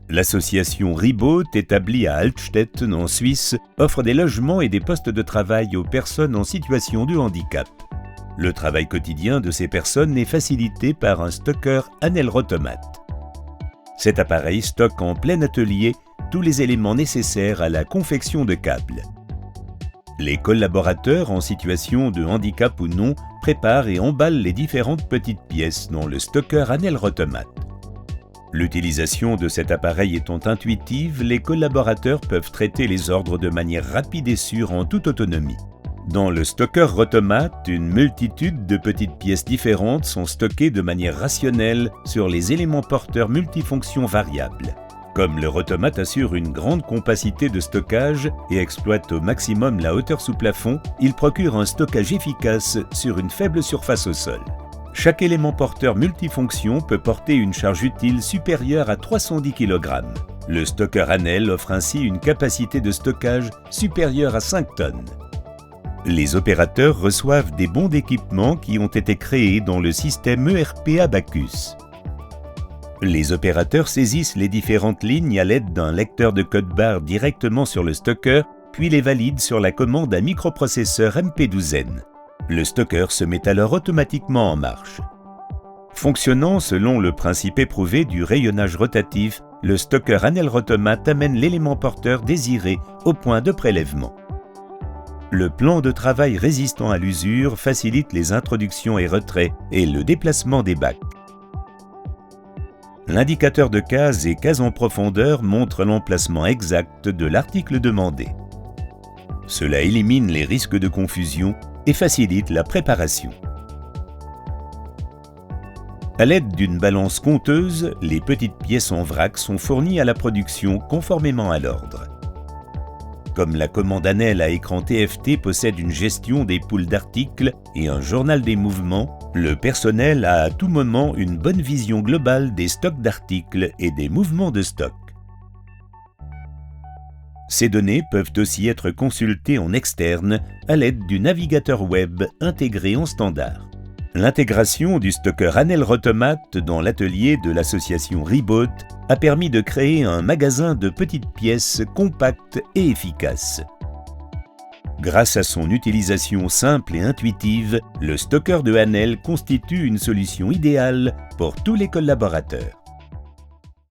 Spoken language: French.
L'association Ribaut, établie à Altstedt en Suisse, offre des logements et des postes de travail aux personnes en situation de handicap. Le travail quotidien de ces personnes est facilité par un stocker Anel-Rotomat. Cet appareil stocke en plein atelier tous les éléments nécessaires à la confection de câbles. Les collaborateurs en situation de handicap ou non préparent et emballent les différentes petites pièces dans le stocker Anel-Rotomat. L'utilisation de cet appareil étant intuitive, les collaborateurs peuvent traiter les ordres de manière rapide et sûre en toute autonomie. Dans le stocker Rotomat, une multitude de petites pièces différentes sont stockées de manière rationnelle sur les éléments porteurs multifonctions variables. Comme le Rotomat assure une grande compacité de stockage et exploite au maximum la hauteur sous plafond, il procure un stockage efficace sur une faible surface au sol. Chaque élément porteur multifonction peut porter une charge utile supérieure à 310 kg. Le stocker Anel offre ainsi une capacité de stockage supérieure à 5 tonnes. Les opérateurs reçoivent des bons d'équipement qui ont été créés dans le système ERP Abacus. Les opérateurs saisissent les différentes lignes à l'aide d'un lecteur de code barre directement sur le stocker, puis les valident sur la commande à microprocesseur MP12N. Le stocker se met alors automatiquement en marche. Fonctionnant selon le principe éprouvé du rayonnage rotatif, le stocker Anel-Rotomat amène l'élément porteur désiré au point de prélèvement. Le plan de travail résistant à l'usure facilite les introductions et retraits et le déplacement des bacs. L'indicateur de cases et cases en profondeur montre l'emplacement exact de l'article demandé. Cela élimine les risques de confusion et facilite la préparation. À l'aide d'une balance compteuse, les petites pièces en vrac sont fournies à la production conformément à l'ordre. Comme la commande Anel à écran TFT possède une gestion des poules d'articles et un journal des mouvements, le personnel a à tout moment une bonne vision globale des stocks d'articles et des mouvements de stock. Ces données peuvent aussi être consultées en externe à l'aide du navigateur web intégré en standard. L'intégration du stocker Anel-Rotomat dans l'atelier de l'association Ribaut a permis de créer un magasin de petites pièces compact et efficace. Grâce à son utilisation simple et intuitive, le stocker de Anel constitue une solution idéale pour tous les collaborateurs.